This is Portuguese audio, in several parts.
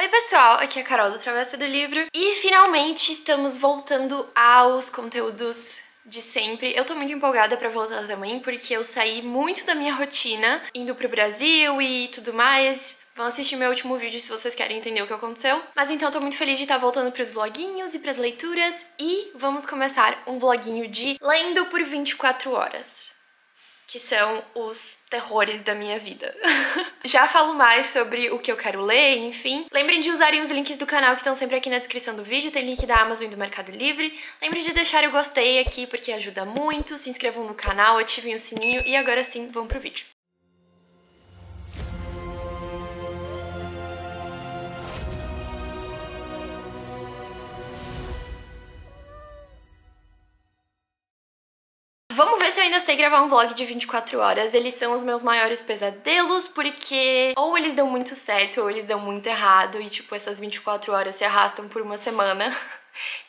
Oi pessoal, aqui é a Carol do Travessa do Livro e finalmente estamos voltando aos conteúdos de sempre. Eu tô muito empolgada pra voltar também porque eu saí muito da minha rotina indo pro Brasil e tudo mais. Vão assistir meu último vídeo se vocês querem entender o que aconteceu. Mas então eu tô muito feliz de estar voltando pros vloguinhos e pras leituras e vamos começar um vloguinho de Lendo por 24 horas. Que são os terrores da minha vida. Já falo mais sobre o que eu quero ler, enfim. Lembrem de usarem os links do canal que estão sempre aqui na descrição do vídeo. Tem link da Amazon e do Mercado Livre. Lembrem de deixar o gostei aqui porque ajuda muito. Se inscrevam no canal, ativem o sininho e agora sim, vamos pro vídeo. Vamos ver se eu ainda sei gravar um vlog de 24 horas. Eles são os meus maiores pesadelos, porque ou eles dão muito certo ou eles dão muito errado. E tipo, essas 24 horas se arrastam por uma semana.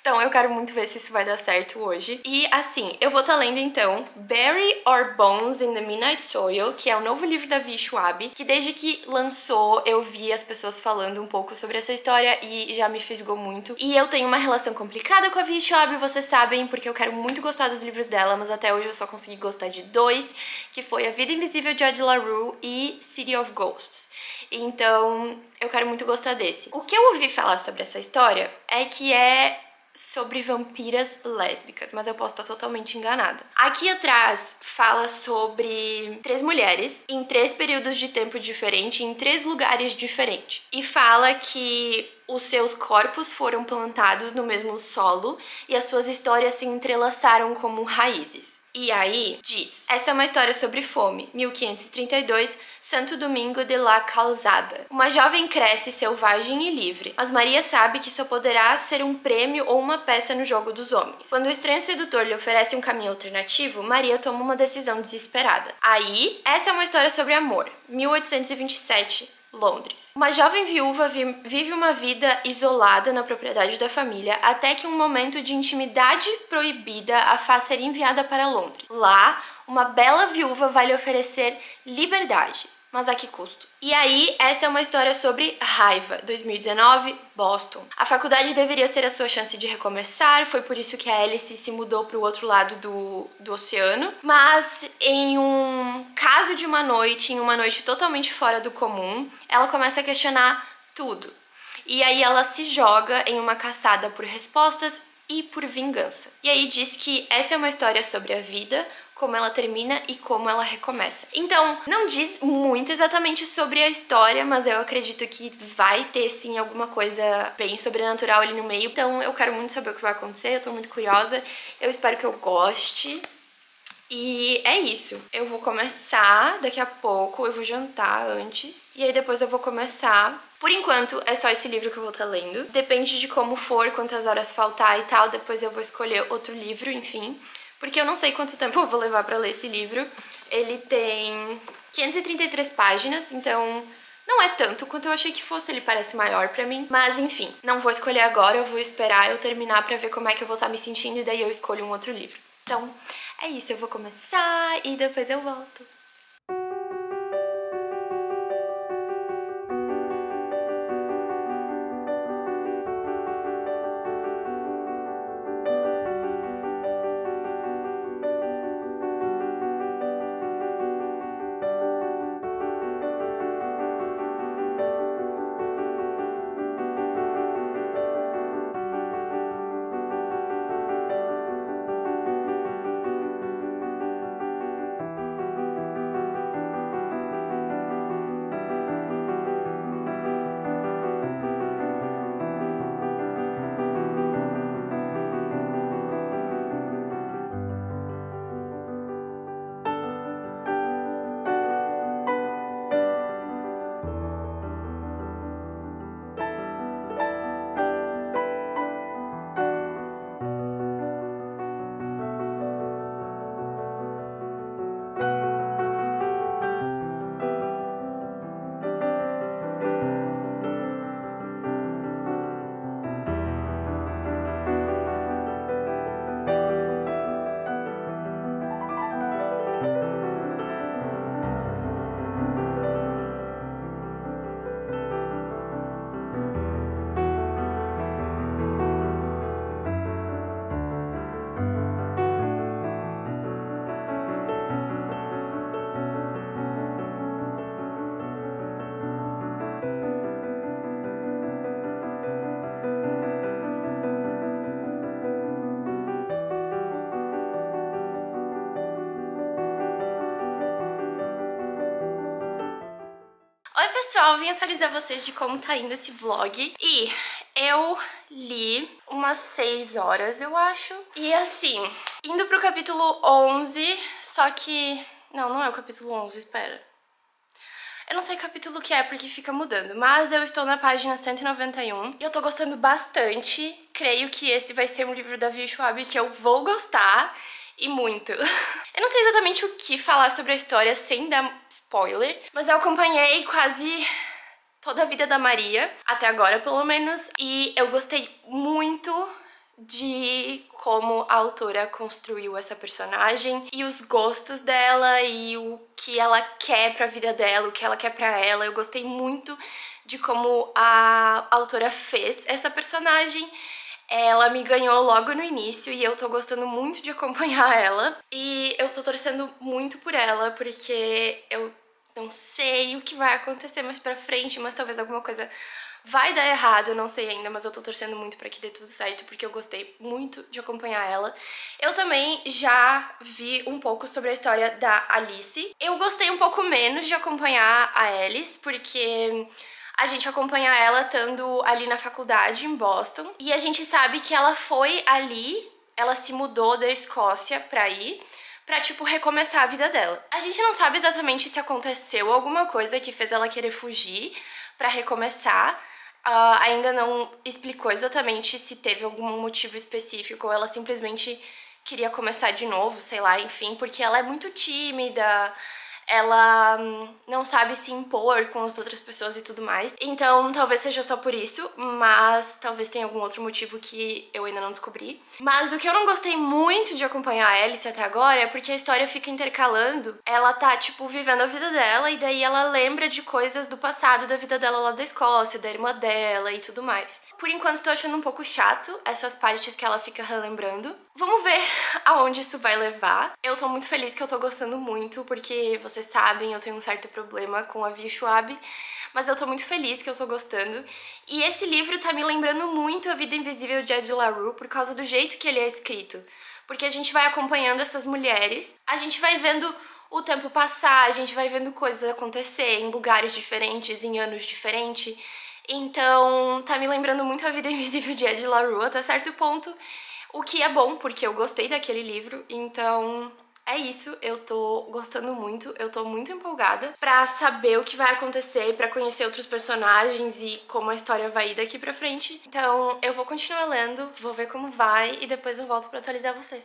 Então eu quero muito ver se isso vai dar certo hoje. E assim, eu vou estar lendo então Bury Our Bones in the Midnight Soil, que é o novo livro da Vi Schwab, que desde que lançou eu vi as pessoas falando um pouco sobre essa história e já me fisgou muito. E eu tenho uma relação complicada com a Vi Schwab, vocês sabem, porque eu quero muito gostar dos livros dela, mas até hoje eu só consegui gostar de dois, que foi A Vida Invisível de Addie LaRue e City of Ghosts. Então, eu quero muito gostar desse. O que eu ouvi falar sobre essa história é que é sobre vampiras lésbicas, mas eu posso estar totalmente enganada. Aqui atrás fala sobre 3 mulheres em 3 períodos de tempo diferentes, em 3 lugares diferentes. E fala que os seus corpos foram plantados no mesmo solo e as suas histórias se entrelaçaram como raízes. E aí, diz, essa é uma história sobre fome, 1532, Santo Domingo de la Calzada. Uma jovem cresce selvagem e livre, mas Maria sabe que só poderá ser um prêmio ou uma peça no jogo dos homens. Quando o estranho sedutor lhe oferece um caminho alternativo, Maria toma uma decisão desesperada. Aí, essa é uma história sobre amor, 1827, Londres. Uma jovem viúva vive uma vida isolada na propriedade da família até que um momento de intimidade proibida a faz ser enviada para Londres. Lá, uma bela viúva vai lhe oferecer liberdade. Mas a que custo? E aí, essa é uma história sobre raiva. 2019, Boston. A faculdade deveria ser a sua chance de recomeçar, foi por isso que a Alice se mudou para o outro lado do oceano. Mas em um caso de uma noite, em uma noite totalmente fora do comum, ela começa a questionar tudo. E aí ela se joga em uma caçada por respostas e por vingança. E aí diz que essa é uma história sobre a vida, como ela termina e como ela recomeça. Então, não diz muito exatamente sobre a história, mas eu acredito que vai ter sim alguma coisa bem sobrenatural ali no meio. Então, eu quero muito saber o que vai acontecer, eu tô muito curiosa. Eu espero que eu goste. E é isso. Eu vou começar daqui a pouco, eu vou jantar antes. E aí depois eu vou começar. Por enquanto, é só esse livro que eu vou estar lendo. Depende de como for, quantas horas faltar e tal. Depois eu vou escolher outro livro, enfim. Porque eu não sei quanto tempo eu vou levar pra ler esse livro. Ele tem 533 páginas, então não é tanto quanto eu achei que fosse, ele parece maior pra mim. Mas enfim, não vou escolher agora, eu vou esperar eu terminar pra ver como é que eu vou estar me sentindo e daí eu escolho um outro livro. Então, é isso, eu vou começar e depois eu volto. vim atualizar vocês de como tá indo esse vlog. E eu li umas 6 horas, eu acho. E assim, indo pro capítulo 11, só que... Não é o capítulo 11, espera. Eu não sei que capítulo que é, porque fica mudando. Mas eu estou na página 191 e eu tô gostando bastante. Creio que esse vai ser um livro da Vi Schwab que eu vou gostar. E muito. Eu não sei exatamente o que falar sobre a história sem dar spoiler, mas eu acompanhei quase toda a vida da Maria, até agora pelo menos, e eu gostei muito de como a autora construiu essa personagem e os gostos dela e o que ela quer pra vida dela, o que ela quer pra ela. Eu gostei muito de como a autora fez essa personagem. Ela me ganhou logo no início e eu tô gostando muito de acompanhar ela. E eu tô torcendo muito por ela, porque eu não sei o que vai acontecer mais pra frente, mas talvez alguma coisa vai dar errado, eu não sei ainda, mas eu tô torcendo muito pra que dê tudo certo, porque eu gostei muito de acompanhar ela. Eu também já vi um pouco sobre a história da Alice. Eu gostei um pouco menos de acompanhar a Alice, porque a gente acompanha ela estando ali na faculdade em Boston. E a gente sabe que ela foi ali, ela se mudou da Escócia pra ir, pra, tipo, recomeçar a vida dela. A gente não sabe exatamente se aconteceu alguma coisa que fez ela querer fugir pra recomeçar. Ainda não explicou exatamente se teve algum motivo específico ou ela simplesmente queria começar de novo, sei lá, enfim, porque ela é muito tímida. Ela não sabe se impor com as outras pessoas e tudo mais. Então, talvez seja só por isso, mas talvez tenha algum outro motivo que eu ainda não descobri. Mas o que eu não gostei muito de acompanhar a Alice até agora é porque a história fica intercalando. Ela tá, tipo, vivendo a vida dela e daí ela lembra de coisas do passado da vida dela lá da Escócia, da irmã dela e tudo mais. Por enquanto, tô achando um pouco chato essas partes que ela fica relembrando. Vamos ver aonde isso vai levar. Eu tô muito feliz que eu tô gostando muito, porque vocês sabem, eu tenho um certo problema com a Vi Schwab, mas eu tô muito feliz que eu tô gostando. E esse livro tá me lembrando muito A Vida Invisível de Ed La Rue, por causa do jeito que ele é escrito. Porque a gente vai acompanhando essas mulheres, a gente vai vendo o tempo passar, a gente vai vendo coisas acontecer em lugares diferentes, em anos diferentes. Então, tá me lembrando muito A Vida Invisível de Ed La Rue até certo ponto, o que é bom, porque eu gostei daquele livro. Então, é isso, eu tô gostando muito, eu tô muito empolgada pra saber o que vai acontecer, pra conhecer outros personagens e como a história vai ir daqui pra frente. Então, eu vou continuar lendo, vou ver como vai e depois eu volto pra atualizar vocês.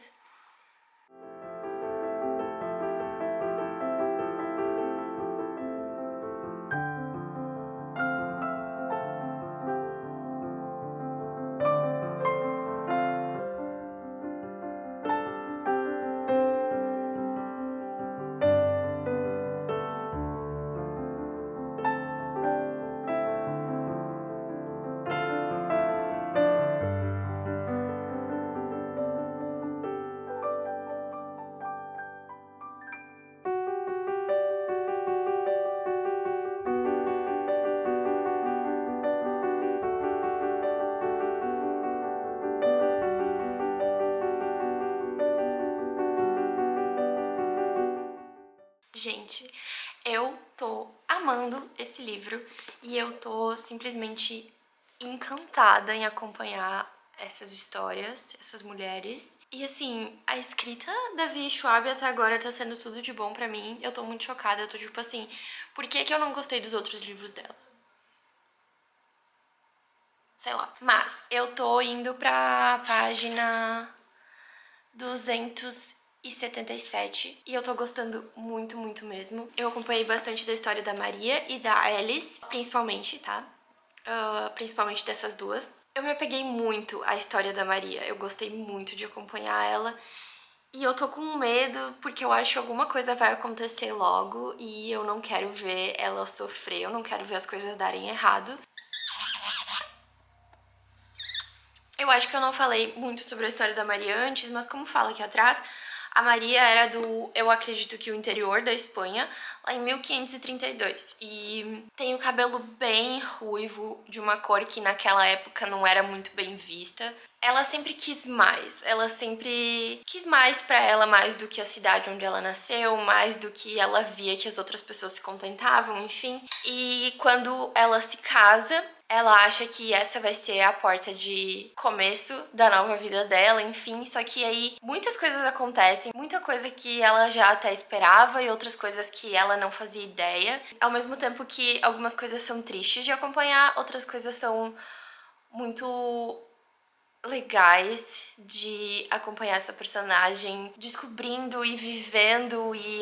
Gente, eu tô amando esse livro e eu tô simplesmente encantada em acompanhar essas histórias, essas mulheres. E assim, a escrita da Vi Schwab até agora tá sendo tudo de bom pra mim. Eu tô muito chocada, eu tô tipo assim, por que que eu não gostei dos outros livros dela? Sei lá. Mas eu tô indo pra página 277 e eu tô gostando muito, muito mesmo. Eu acompanhei bastante da história da Maria e da Alice, principalmente, tá? Principalmente dessas duas. Eu me apeguei muito à história da Maria, eu gostei muito de acompanhar ela. E eu tô com medo porque eu acho que alguma coisa vai acontecer logo e eu não quero ver ela sofrer, eu não quero ver as coisas darem errado. Eu acho que eu não falei muito sobre a história da Maria antes, mas como fala aqui atrás, A Maria era do, eu acredito que o interior da Espanha, lá em 1532. E tem o cabelo bem ruivo, de uma cor que naquela época não era muito bem vista. Ela sempre quis mais, ela sempre quis mais pra ela, mais do que a cidade onde ela nasceu, mais do que ela via que as outras pessoas se contentavam, enfim. E quando ela se casa, ela acha que essa vai ser a porta de começo da nova vida dela, enfim. Só que aí muitas coisas acontecem, muita coisa que ela já até esperava e outras coisas que ela não fazia ideia. Ao mesmo tempo que algumas coisas são tristes de acompanhar, outras coisas são muito legais de acompanhar essa personagem, descobrindo e vivendo e,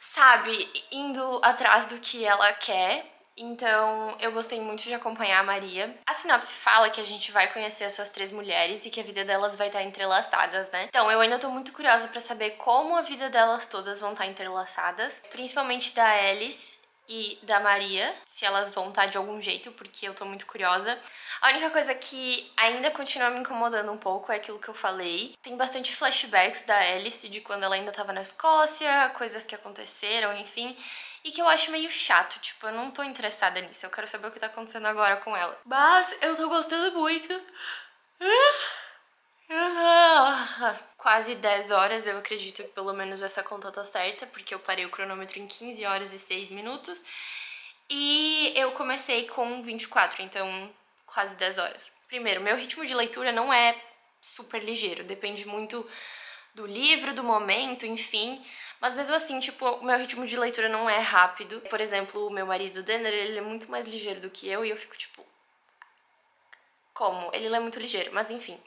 sabe, indo atrás do que ela quer. Então, eu gostei muito de acompanhar a Maria. A sinopse fala que a gente vai conhecer essas três mulheres e que a vida delas vai estar entrelaçadas, né? Então, eu ainda tô muito curiosa pra saber como a vida delas todas vão estar entrelaçadas, principalmente da Alice e da Maria, se elas vão estar de algum jeito, porque eu tô muito curiosa. A única coisa que ainda continua me incomodando um pouco é aquilo que eu falei. Tem bastante flashbacks da Alice, de quando ela ainda tava na Escócia, coisas que aconteceram, enfim, e que eu acho meio chato, tipo, eu não tô interessada nisso, eu quero saber o que tá acontecendo agora com ela. Mas eu tô gostando muito. Quase 10 horas, eu acredito que pelo menos essa conta tá certa, porque eu parei o cronômetro em 15 horas e 6 minutos. E eu comecei com 24, então quase 10 horas. Primeiro, meu ritmo de leitura não é super ligeiro, depende muito do livro, do momento, enfim. Mas mesmo assim, tipo, o meu ritmo de leitura não é rápido. Por exemplo, o meu marido, o Denner, ele é muito mais ligeiro do que eu e eu fico tipo... Como? Ele é muito ligeiro, mas enfim.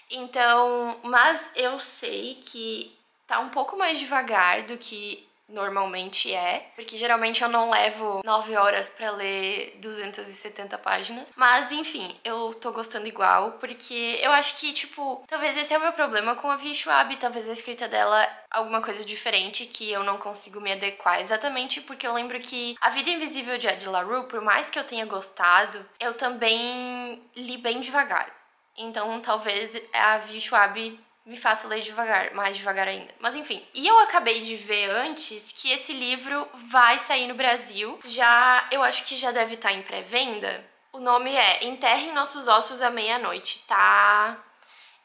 Então, mas eu sei que tá um pouco mais devagar do que normalmente é, porque geralmente eu não levo 9 horas pra ler 270 páginas. Mas enfim, eu tô gostando igual, porque eu acho que, tipo, talvez esse é o meu problema com a Vi Schwab, talvez a escrita dela alguma coisa diferente que eu não consigo me adequar exatamente, porque eu lembro que A Vida Invisível de Ed La Rue, por mais que eu tenha gostado, eu também li bem devagar. Então, talvez a Vi Schwab me faça ler devagar, mais devagar ainda. Mas enfim. E eu acabei de ver antes que esse livro vai sair no Brasil. Já, eu acho que já deve estar em pré-venda. O nome é Enterrem Nossos Ossos à Meia-Noite. Tá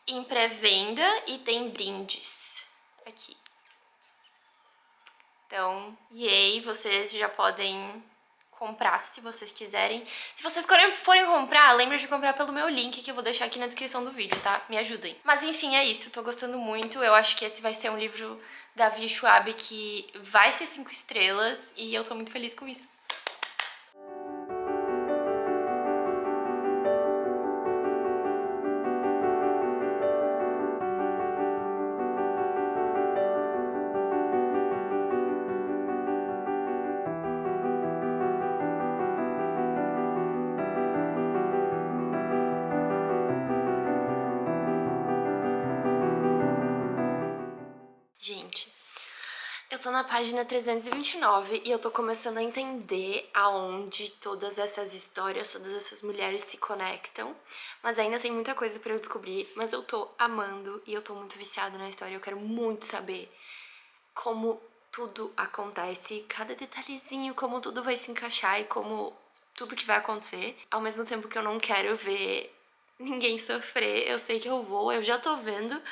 em pré-venda e tem brindes aqui. Então, yay, vocês já podem comprar, se vocês quiserem. Se vocês forem comprar, lembre de comprar pelo meu link, que eu vou deixar aqui na descrição do vídeo, tá? Me ajudem. Mas enfim, é isso. Tô gostando muito. Eu acho que esse vai ser um livro da Vi Schwab que vai ser 5 estrelas e eu tô muito feliz com isso. Gente, eu tô na página 329 e eu tô começando a entender aonde todas essas histórias, todas essas mulheres se conectam. Mas ainda tem muita coisa pra eu descobrir, mas eu tô amando e eu tô muito viciada na história. Eu quero muito saber como tudo acontece, cada detalhezinho, como tudo vai se encaixar e como tudo que vai acontecer. Ao mesmo tempo que eu não quero ver ninguém sofrer, eu sei que eu vou, eu já tô vendo,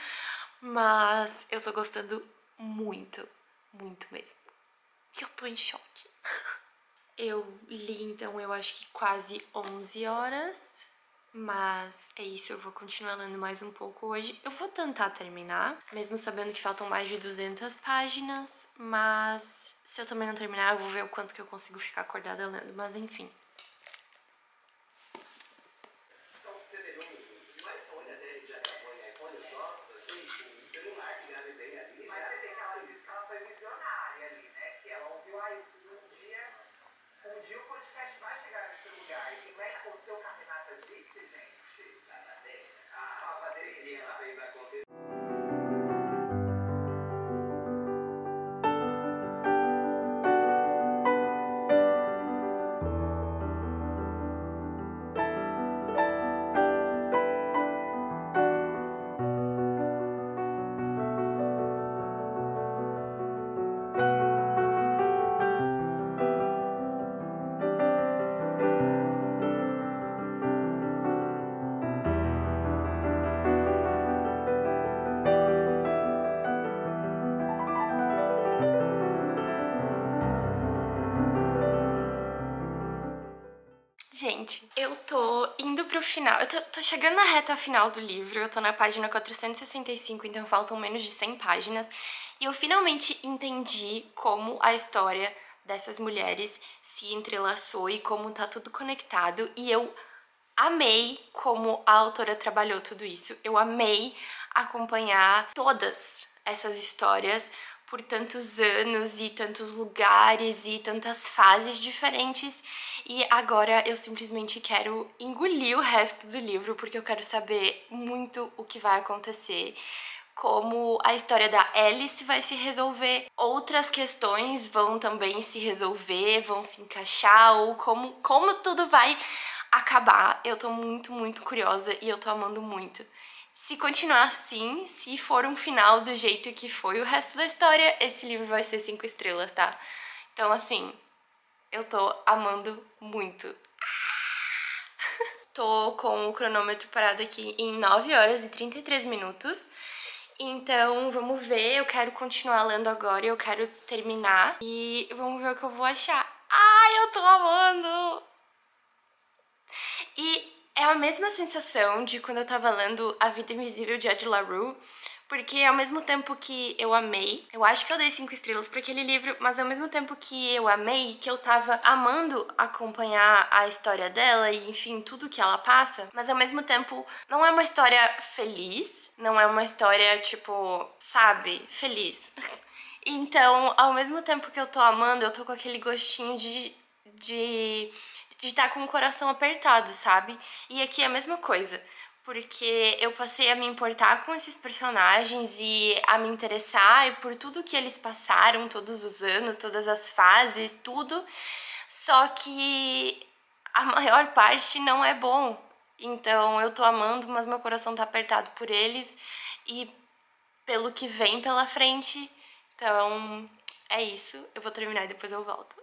mas eu tô gostando muito, muito mesmo. Eu tô em choque. Eu li, então, eu acho que quase 11 horas. Mas é isso, eu vou continuar lendo mais um pouco hoje. Eu vou tentar terminar, mesmo sabendo que faltam mais de 200 páginas. Mas se eu também não terminar, eu vou ver o quanto que eu consigo ficar acordada lendo. Mas enfim. Um dia o podcast vai chegar nesse lugar. E como é que aconteceu o que a Renata disse, gente? A bateria. Ela fez acontecer. gente, eu tô indo pro final, eu tô chegando na reta final do livro, eu tô na página 465, então faltam menos de 100 páginas, e eu finalmente entendi como a história dessas mulheres se entrelaçou e como tá tudo conectado, e eu amei como a autora trabalhou tudo isso. Eu amei acompanhar todas essas histórias por tantos anos e tantos lugares e tantas fases diferentes. E agora eu simplesmente quero engolir o resto do livro porque eu quero saber muito o que vai acontecer, como a história da Alice vai se resolver, outras questões vão também se resolver, vão se encaixar, ou como tudo vai acabar. Eu tô muito curiosa e eu tô amando muito. Se continuar assim, se for um final do jeito que foi o resto da história, esse livro vai ser 5 estrelas, tá? Então, assim, eu tô amando muito. Tô com o cronômetro parado aqui em 9 horas e 33 minutos. Então, vamos ver, eu quero continuar lendo agora, eu quero terminar e vamos ver o que eu vou achar. Ai, eu tô amando! E é a mesma sensação de quando eu tava lendo A Vida Invisível de Ed La Rue, porque ao mesmo tempo que eu amei, eu acho que eu dei 5 estrelas pra aquele livro, mas ao mesmo tempo que eu amei, que eu tava amando acompanhar a história dela e, enfim, tudo que ela passa, mas ao mesmo tempo não é uma história feliz, não é uma história, tipo, sabe, feliz. Então, ao mesmo tempo que eu tô amando, eu tô com aquele gostinho de estar com o coração apertado, sabe? E aqui é a mesma coisa, porque eu passei a me importar com esses personagens e a me interessar e por tudo que eles passaram, todos os anos, todas as fases, tudo, só que a maior parte não é bom. Então eu tô amando, mas meu coração tá apertado por eles e pelo que vem pela frente. Então é isso, eu vou terminar e depois eu volto.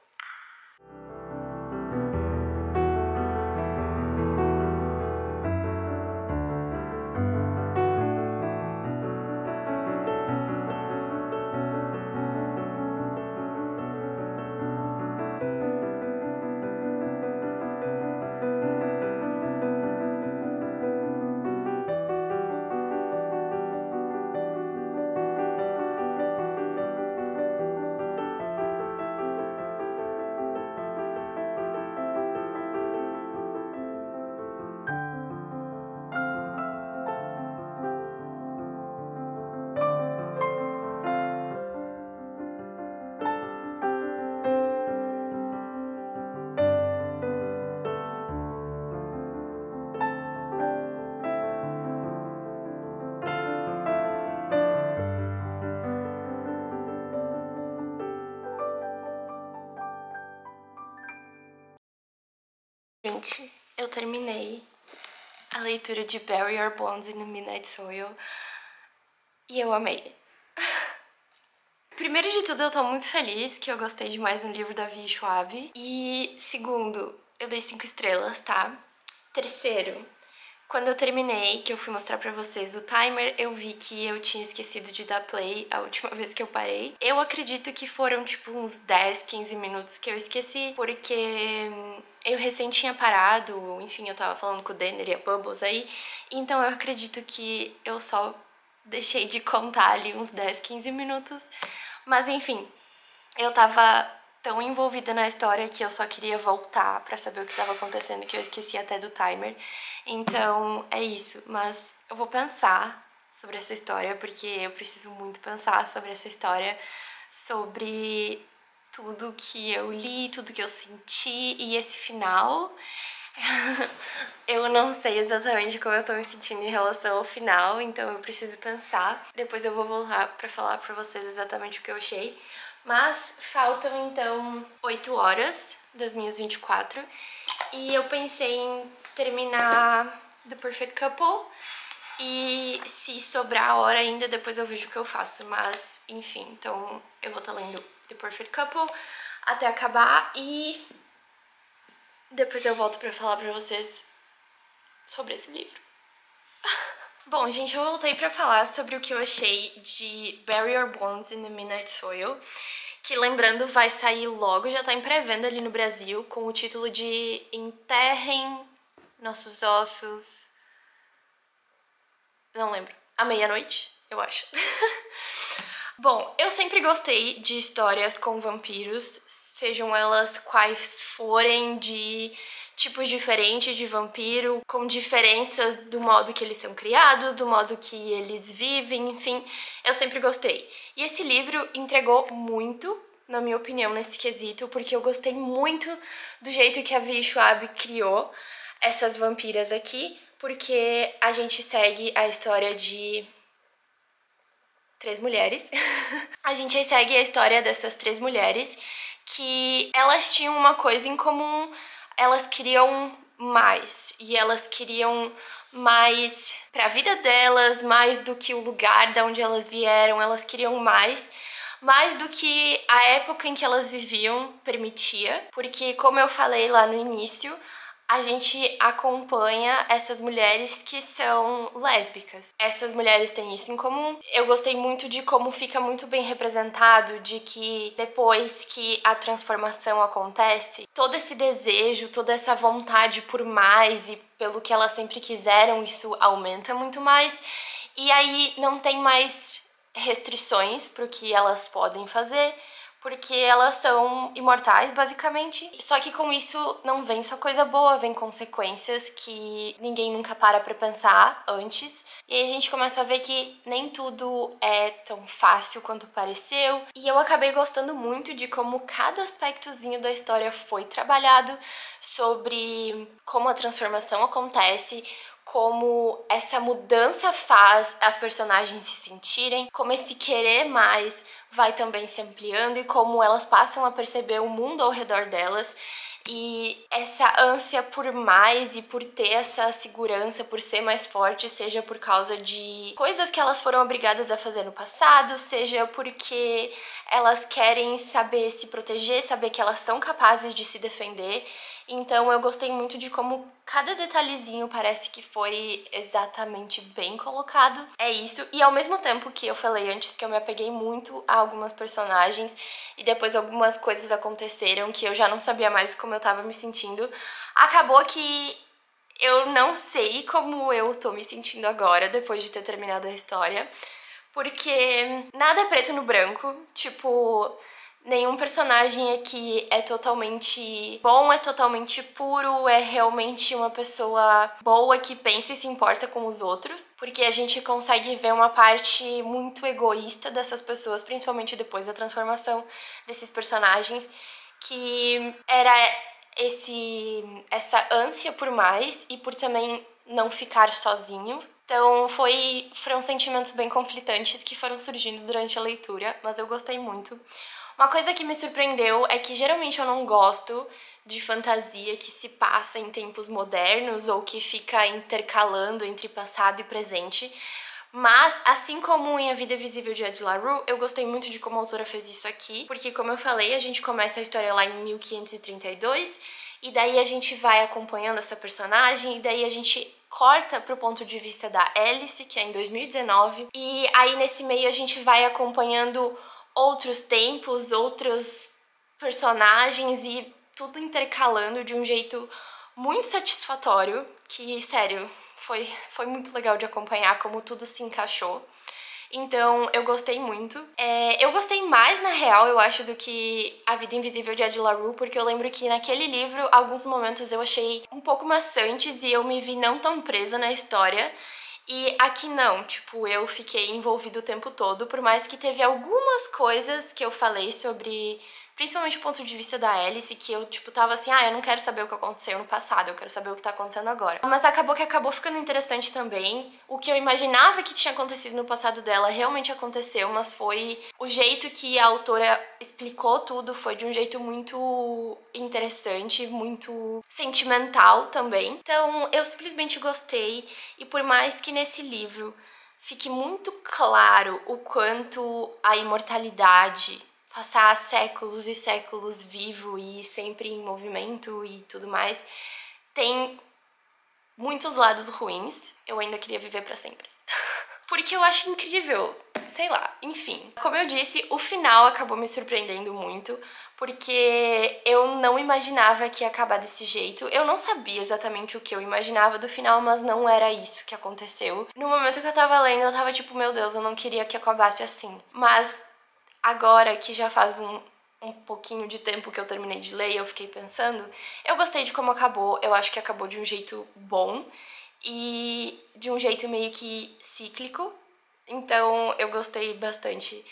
Gente, eu terminei a leitura de Bury Your Bones in the Midnight Soil e eu amei. Primeiro de tudo, eu tô muito feliz que eu gostei de mais um livro da Vi Schwab. E segundo, eu dei 5 estrelas, tá? Terceiro, quando eu terminei, que eu fui mostrar pra vocês o timer, eu vi que eu tinha esquecido de dar play a última vez que eu parei. Eu acredito que foram tipo uns 10, 15 minutos que eu esqueci, porque eu recém tinha parado, enfim, eu tava falando com o Denner e a Bubbles aí, então eu acredito que eu só deixei de contar ali uns 10, 15 minutos. Mas enfim, eu tava tão envolvida na história que eu só queria voltar pra saber o que tava acontecendo que eu esqueci até do timer. Então é isso, mas eu vou pensar sobre essa história porque eu preciso muito pensar sobre essa história, sobre tudo que eu li, tudo que eu senti e esse final. Eu não sei exatamente como eu tô me sentindo em relação ao final, então eu preciso pensar. Depois eu vou voltar pra falar pra vocês exatamente o que eu achei. Mas faltam então 8 horas das minhas 24 e eu pensei em terminar The Perfect Couple e se sobrar a hora ainda depois eu vejo o que eu faço, mas enfim, então eu vou estar lendo The Perfect Couple até acabar e depois eu volto pra falar pra vocês sobre esse livro. Bom, gente, eu voltei pra falar sobre o que eu achei de Bury Your Bones in the Midnight Soil, que, lembrando, vai sair logo, já tá em pré-venda ali no Brasil, com o título de Enterrem Nossos Ossos... Não lembro. À meia-noite, eu acho. Bom, eu sempre gostei de histórias com vampiros, sejam elas quais forem, de tipos diferentes de vampiro, com diferenças do modo que eles são criados, do modo que eles vivem, enfim, eu sempre gostei. E esse livro entregou muito, na minha opinião, nesse quesito, porque eu gostei muito do jeito que a Vi Schwab criou essas vampiras aqui, porque a gente segue a história de 3 mulheres. A gente segue a história dessas 3 mulheres que elas tinham uma coisa em comum, elas queriam mais, e elas queriam mais pra vida delas, mais do que o lugar de onde elas vieram, elas queriam mais do que a época em que elas viviam permitia, porque, como eu falei lá no início, a gente acompanha essas mulheres que são lésbicas. Essas mulheres têm isso em comum. Eu gostei muito de como fica muito bem representado, de que depois que a transformação acontece, todo esse desejo, toda essa vontade por mais e pelo que elas sempre quiseram, isso aumenta muito mais. E aí não tem mais restrições para o que elas podem fazer, porque elas são imortais, basicamente. Só que com isso não vem só coisa boa, vem consequências que ninguém nunca para pra pensar antes. E aí a gente começa a ver que nem tudo é tão fácil quanto pareceu. E eu acabei gostando muito de como cada aspectozinho da história foi trabalhado, sobre como a transformação acontece, como essa mudança faz as personagens se sentirem, como esse querer mais vai também se ampliando e como elas passam a perceber o mundo ao redor delas. E essa ânsia por mais e por ter essa segurança, por ser mais forte, seja por causa de coisas que elas foram obrigadas a fazer no passado, seja porque elas querem saber se proteger, saber que elas são capazes de se defender. Então eu gostei muito de como cada detalhezinho parece que foi exatamente bem colocado. É isso. E ao mesmo tempo que eu falei antes que eu me apeguei muito a algumas personagens e depois algumas coisas aconteceram que eu já não sabia mais como eu tava me sentindo, acabou que eu não sei como eu tô me sentindo agora, depois de ter terminado a história, porque nada é preto no branco, tipo, nenhum personagem aqui é totalmente bom, é totalmente puro, é realmente uma pessoa boa que pensa e se importa com os outros, porque a gente consegue ver uma parte muito egoísta dessas pessoas, principalmente depois da transformação desses personagens, que era essa ânsia por mais e por também não ficar sozinho. Então foram sentimentos bem conflitantes que foram surgindo durante a leitura, mas eu gostei muito. Uma coisa que me surpreendeu é que geralmente eu não gosto de fantasia que se passa em tempos modernos ou que fica intercalando entre passado e presente. Mas, assim como em A Vida Invisível de Ed La Rue, eu gostei muito de como a autora fez isso aqui, porque, como eu falei, a gente começa a história lá em 1532, e daí a gente vai acompanhando essa personagem, e daí a gente corta pro ponto de vista da Alice, que é em 2019, e aí nesse meio a gente vai acompanhando outros tempos, outros personagens e tudo intercalando de um jeito muito satisfatório, que, sério, foi muito legal de acompanhar como tudo se encaixou. Então, eu gostei muito. Eu gostei mais, na real, eu acho, do que A Vida Invisível de Ed La Rue, porque eu lembro que naquele livro, alguns momentos eu achei um pouco maçantes e eu me vi não tão presa na história. E aqui não, tipo, eu fiquei envolvida o tempo todo, por mais que teve algumas coisas que eu falei sobre, principalmente o ponto de vista da Alice, que eu, tipo, tava assim, eu não quero saber o que aconteceu no passado, eu quero saber o que tá acontecendo agora. Mas acabou ficando interessante também. O que eu imaginava que tinha acontecido no passado dela realmente aconteceu, mas foi o jeito que a autora explicou tudo, foi de um jeito muito interessante, muito sentimental também. Então, eu simplesmente gostei, e por mais que nesse livro fique muito claro o quanto a imortalidade, passar séculos e séculos vivo e sempre em movimento e tudo mais, tem muitos lados ruins, eu ainda queria viver pra sempre. porque eu acho incrível, sei lá, enfim. Como eu disse, o final acabou me surpreendendo muito, porque eu não imaginava que ia acabar desse jeito. Eu não sabia exatamente o que eu imaginava do final, mas não era isso que aconteceu. No momento que eu tava lendo, eu tava tipo, meu Deus, eu não queria que acabasse assim. Mas agora que já faz um pouquinho de tempo que eu terminei de ler e eu fiquei pensando, eu gostei de como acabou, eu acho que acabou de um jeito bom e de um jeito meio que cíclico, então eu gostei bastante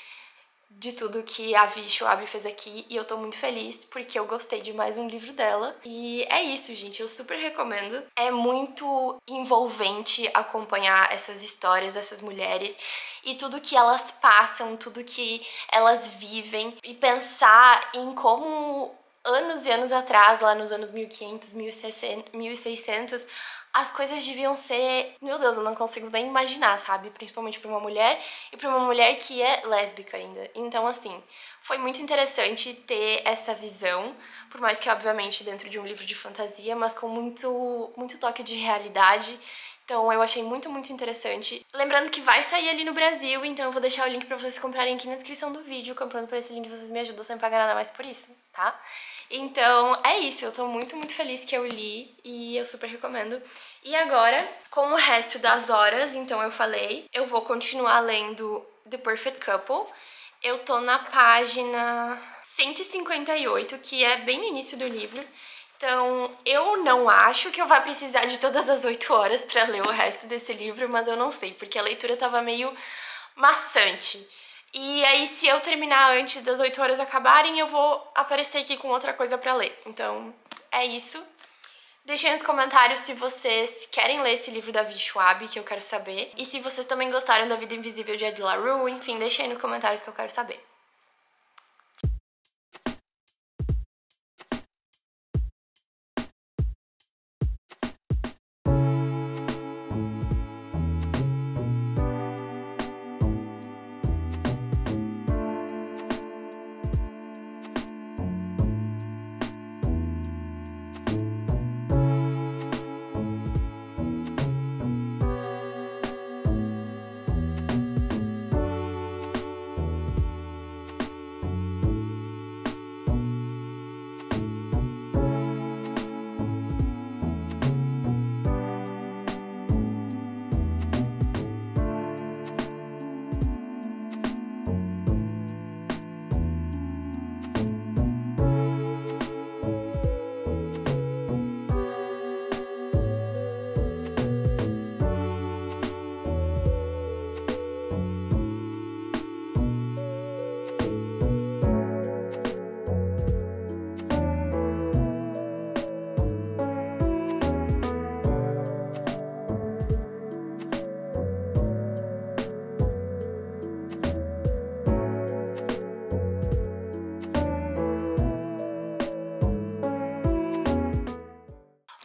de tudo que a Vi Schwab fez aqui e eu tô muito feliz porque eu gostei de mais um livro dela. E é isso, gente, eu super recomendo. É muito envolvente acompanhar essas histórias dessas mulheres e tudo que elas passam, tudo que elas vivem e pensar em como anos e anos atrás, lá nos anos 1500, 1600, as coisas deviam ser... Meu Deus, eu não consigo nem imaginar, sabe? Principalmente pra uma mulher e pra uma mulher que é lésbica ainda. Então, assim, foi muito interessante ter essa visão, por mais que, obviamente, dentro de um livro de fantasia, mas com muito toque de realidade. Então eu achei muito interessante. Lembrando que vai sair ali no Brasil, então eu vou deixar o link pra vocês comprarem aqui na descrição do vídeo. Comprando por esse link vocês me ajudam sem pagar nada mais por isso, tá? Então é isso, eu tô muito feliz que eu li e eu super recomendo. E agora, com o resto das horas, então eu falei, eu vou continuar lendo The Perfect Couple. Eu tô na página 158, que é bem no início do livro. Então, eu não acho que eu vá precisar de todas as 8 horas pra ler o resto desse livro, mas eu não sei, porque a leitura tava meio maçante. E aí, se eu terminar antes das 8 horas acabarem, eu vou aparecer aqui com outra coisa pra ler. Então, é isso. Deixem nos comentários se vocês querem ler esse livro da Vi Schwab, que eu quero saber. E se vocês também gostaram da Vida Invisível de Ed La Rue, enfim, deixem aí nos comentários que eu quero saber.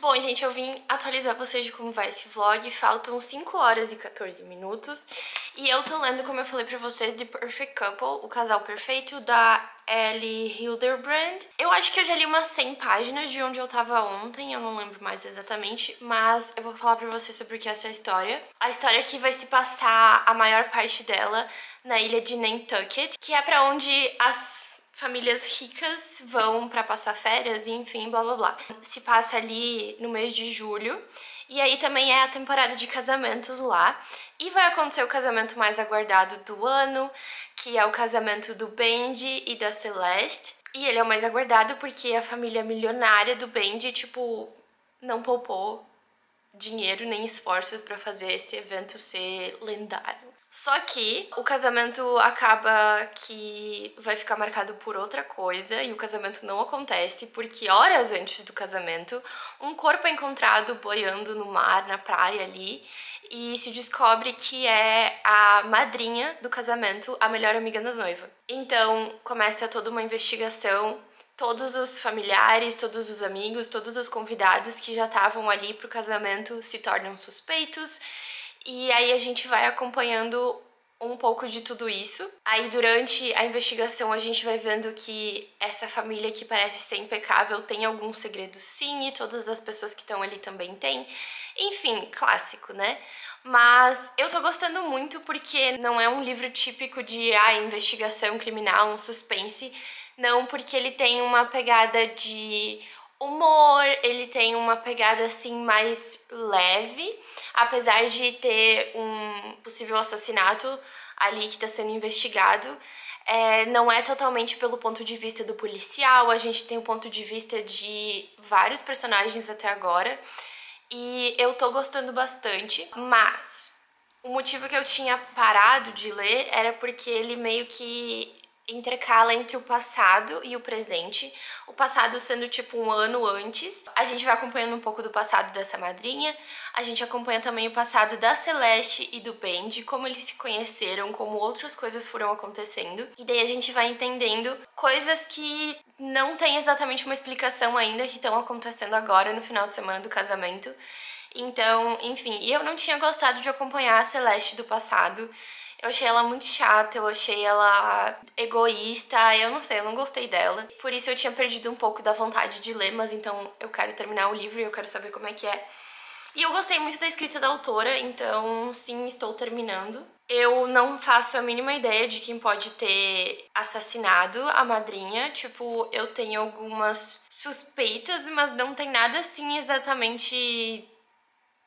Bom, gente, eu vim atualizar vocês de como vai esse vlog. Faltam 5 horas e 14 minutos. E eu tô lendo, como eu falei pra vocês, The Perfect Couple, O Casal Perfeito, da Ellie Hilderbrand. Eu acho que eu já li umas 100 páginas de onde eu tava ontem, eu não lembro mais exatamente, mas eu vou falar pra vocês sobre o que é essa história. A história que vai se passar a maior parte dela na ilha de Nantucket, que é pra onde as famílias ricas vão pra passar férias e enfim, blá blá blá. Se passa ali no mês de julho. E aí também é a temporada de casamentos lá. E vai acontecer o casamento mais aguardado do ano, que é o casamento do Benji e da Celeste. E ele é o mais aguardado porque a família milionária do Benji, tipo, não poupou dinheiro nem esforços pra fazer esse evento ser lendário. Só que o casamento acaba que vai ficar marcado por outra coisa e o casamento não acontece porque horas antes do casamento um corpo é encontrado boiando no mar, na praia ali, e se descobre que é a madrinha do casamento, a melhor amiga da noiva. Então começa toda uma investigação. Todos os familiares, todos os amigos, todos os convidados que já estavam ali pro casamento se tornam suspeitos. E aí a gente vai acompanhando um pouco de tudo isso. Aí durante a investigação a gente vai vendo que essa família que parece ser impecável tem alguns segredos sim, e todas as pessoas que estão ali também têm. Enfim, clássico, né? Mas eu tô gostando muito porque não é um livro típico de investigação criminal, um suspense. Não, porque ele tem uma pegada de humor, ele tem uma pegada assim mais leve, apesar de ter um possível assassinato ali que está sendo investigado. Não é totalmente pelo ponto de vista do policial, a gente tem o ponto de vista de vários personagens até agora. E eu tô gostando bastante, mas o motivo que eu tinha parado de ler era porque ele meio que intercala entre o passado e o presente. O passado sendo tipo um ano antes. A gente vai acompanhando um pouco do passado dessa madrinha. A gente acompanha também o passado da Celeste e do Ben, de como eles se conheceram, como outras coisas foram acontecendo. E daí a gente vai entendendo coisas que não tem exatamente uma explicação ainda, que estão acontecendo agora no final de semana do casamento. Então, enfim, e eu não tinha gostado de acompanhar a Celeste do passado. Eu achei ela muito chata, eu achei ela egoísta, eu não sei, eu não gostei dela. Por isso eu tinha perdido um pouco da vontade de ler, mas então eu quero terminar o livro e eu quero saber como é que é. E eu gostei muito da escrita da autora, então sim, estou terminando. Eu não faço a mínima ideia de quem pode ter assassinado a madrinha. Tipo, eu tenho algumas suspeitas, mas não tem nada assim exatamente,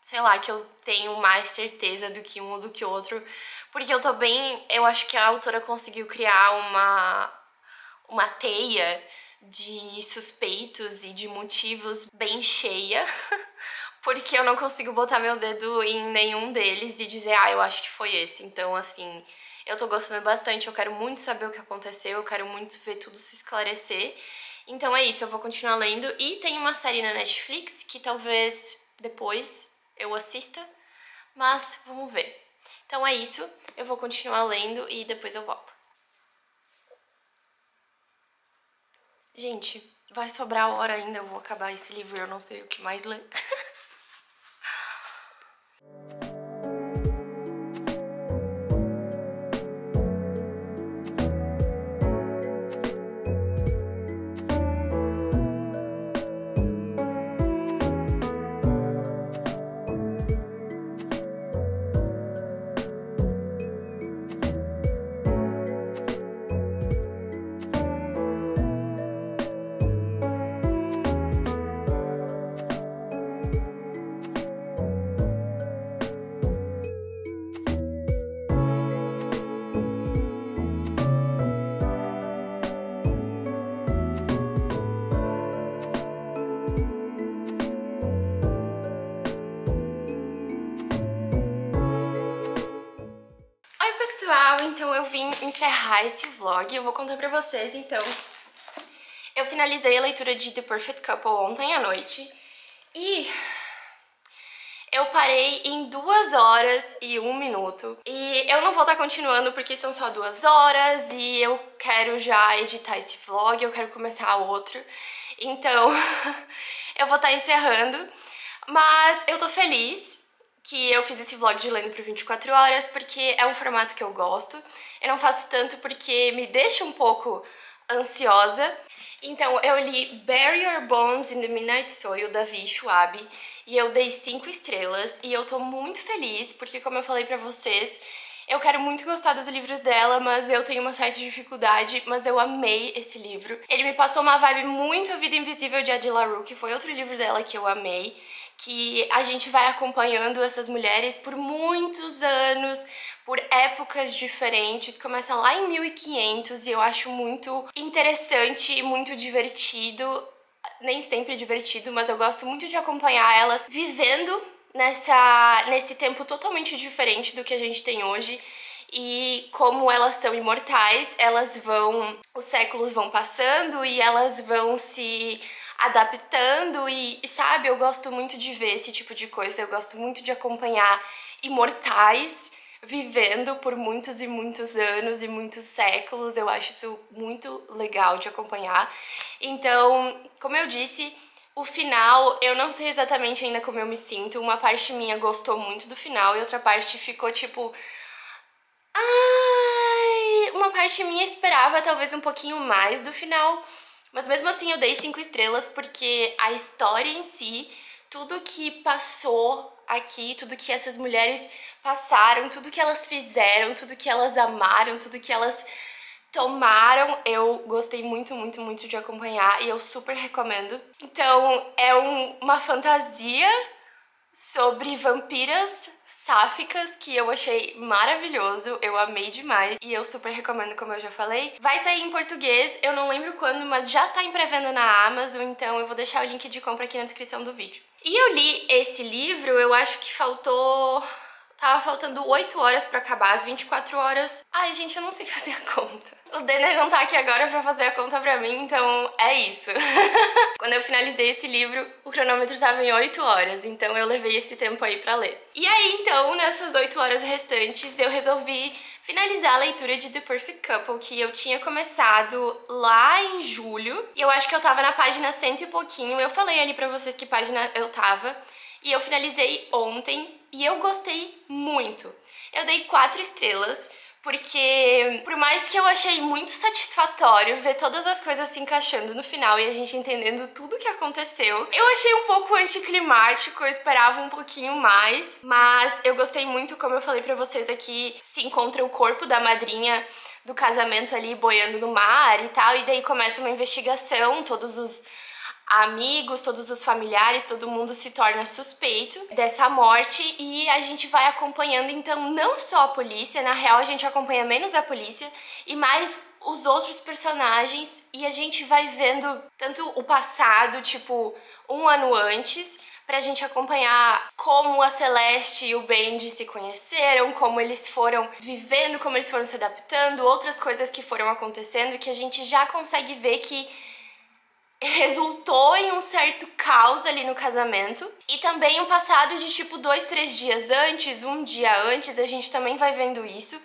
sei lá, que eu tenho mais certeza do que um ou do que outro. Porque eu tô bem. Eu acho que a autora conseguiu criar uma teia de suspeitos e de motivos bem cheia. Porque eu não consigo botar meu dedo em nenhum deles e dizer, eu acho que foi esse. Então, assim, eu tô gostando bastante, eu quero muito saber o que aconteceu, eu quero muito ver tudo se esclarecer. Então é isso, eu vou continuar lendo. E tem uma série na Netflix que talvez depois eu assista, mas vamos ver. Então é isso, eu vou continuar lendo e depois eu volto. Gente, vai sobrar hora ainda, eu vou acabar esse livro e eu não sei o que mais ler. Pessoal, então eu vim encerrar esse vlog. Eu vou contar pra vocês, então. Eu finalizei a leitura de The Perfect Couple ontem à noite. E eu parei em 2 horas e 1 minuto. E eu não vou estar continuando porque são só 2 horas. E eu quero já editar esse vlog, eu quero começar outro. Então, eu vou estar encerrando. Mas eu tô feliz que eu fiz esse vlog de lendo por 24 horas, porque é um formato que eu gosto. Eu não faço tanto porque me deixa um pouco ansiosa. Então, eu li Bury Your Bones in the Midnight Soil, da Vi Schwab, e eu dei 5 estrelas, e eu tô muito feliz, porque como eu falei pra vocês, eu quero muito gostar dos livros dela, mas eu tenho uma certa dificuldade, mas eu amei esse livro. Ele me passou uma vibe muito A Vida Invisível de Adi LaRue, que foi outro livro dela que eu amei, que a gente vai acompanhando essas mulheres por muitos anos, por épocas diferentes, começa lá em 1500 e eu acho muito interessante e muito divertido, nem sempre divertido, mas eu gosto muito de acompanhar elas vivendo nesse tempo totalmente diferente do que a gente tem hoje. E como elas são imortais, os séculos vão passando e elas vão se adaptando e sabe, eu gosto muito de ver esse tipo de coisa, eu gosto muito de acompanhar imortais vivendo por muitos e muitos anos e muitos séculos, eu acho isso muito legal de acompanhar. Então, como eu disse, o final, eu não sei exatamente ainda como eu me sinto, uma parte minha gostou muito do final e outra parte ficou tipo... uma parte minha esperava talvez um pouquinho mais do final, mas mesmo assim eu dei 5 estrelas porque a história em si, tudo que passou aqui, tudo que essas mulheres passaram, tudo que elas fizeram, tudo que elas amaram, tudo que elas tomaram, eu gostei muito, muito, muito de acompanhar e eu super recomendo. Então, é uma fantasia sobre vampiras sáficas que eu achei maravilhoso, eu amei demais e eu super recomendo, como eu já falei. Vai sair em português, eu não lembro quando, mas já tá em pré-venda na Amazon, então eu vou deixar o link de compra aqui na descrição do vídeo. E eu li esse livro, eu acho que tava faltando 8 horas pra acabar, as 24 horas. Ai, gente, eu não sei fazer a conta. O Denner não tá aqui agora pra fazer a conta pra mim, então é isso. Quando eu finalizei esse livro, o cronômetro tava em 8 horas, então eu levei esse tempo aí pra ler. E aí, então, nessas 8 horas restantes, eu resolvi finalizar a leitura de The Perfect Couple, que eu tinha começado lá em julho. E eu acho que eu tava na página 100 e pouquinho. Eu falei ali pra vocês que página eu tava. E eu finalizei ontem e eu gostei muito. Eu dei 4 estrelas, porque por mais que eu achei muito satisfatório ver todas as coisas se encaixando no final e a gente entendendo tudo o que aconteceu, eu achei um pouco anticlimático, eu esperava um pouquinho mais, mas eu gostei muito, como eu falei pra vocês aqui, se encontra o corpo da madrinha do casamento ali boiando no mar e tal, e daí começa uma investigação, todos os amigos, todos os familiares, todo mundo se torna suspeito dessa morte e a gente vai acompanhando, então, não só a polícia, na real a gente acompanha menos a polícia e mais os outros personagens e a gente vai vendo tanto o passado, tipo, um ano antes, pra gente acompanhar como a Celeste e o Benji se conheceram, como eles foram vivendo, como eles foram se adaptando, outras coisas que foram acontecendo e que a gente já consegue ver que resultou em um certo caos ali no casamento. E também o passado de tipo 2, 3 dias antes, um dia antes, a gente também vai vendo isso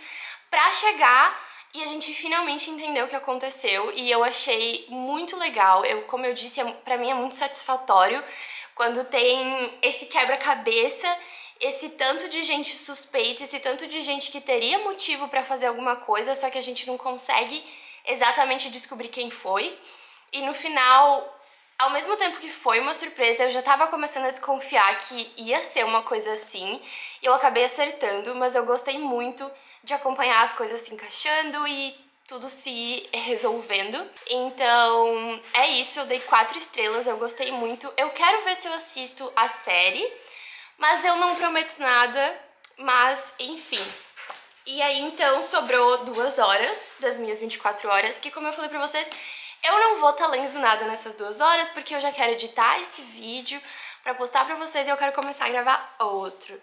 pra chegar e a gente finalmente entender o que aconteceu. E eu achei muito legal, como eu disse, pra mim é muito satisfatório quando tem esse quebra-cabeça, esse tanto de gente suspeita, esse tanto de gente que teria motivo pra fazer alguma coisa, só que a gente não consegue exatamente descobrir quem foi. E no final, ao mesmo tempo que foi uma surpresa, eu já tava começando a desconfiar que ia ser uma coisa assim. E eu acabei acertando, mas eu gostei muito de acompanhar as coisas se encaixando e tudo se resolvendo. Então, é isso, eu dei 4 estrelas, eu gostei muito. Eu quero ver se eu assisto a série, mas eu não prometo nada, mas enfim. E aí, então, sobrou 2 horas das minhas 24 horas, que como eu falei pra vocês, eu não vou estar lendo nada nessas 2 horas, porque eu já quero editar esse vídeo pra postar pra vocês e eu quero começar a gravar outro.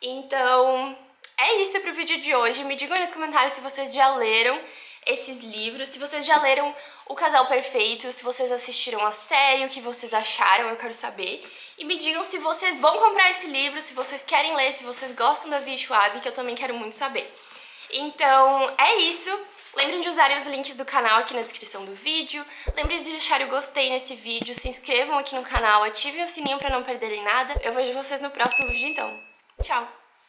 Então, é isso pro vídeo de hoje. Me digam aí nos comentários se vocês já leram esses livros, se vocês já leram O Casal Perfeito, se vocês assistiram a série, o que vocês acharam, eu quero saber. E me digam se vocês vão comprar esse livro, se vocês querem ler, se vocês gostam da Vi Schwab, que eu também quero muito saber. Então, é isso. Lembrem de usarem os links do canal aqui na descrição do vídeo. Lembrem de deixar o gostei nesse vídeo, se inscrevam aqui no canal, ativem o sininho pra não perderem nada. Eu vejo vocês no próximo vídeo então. Tchau!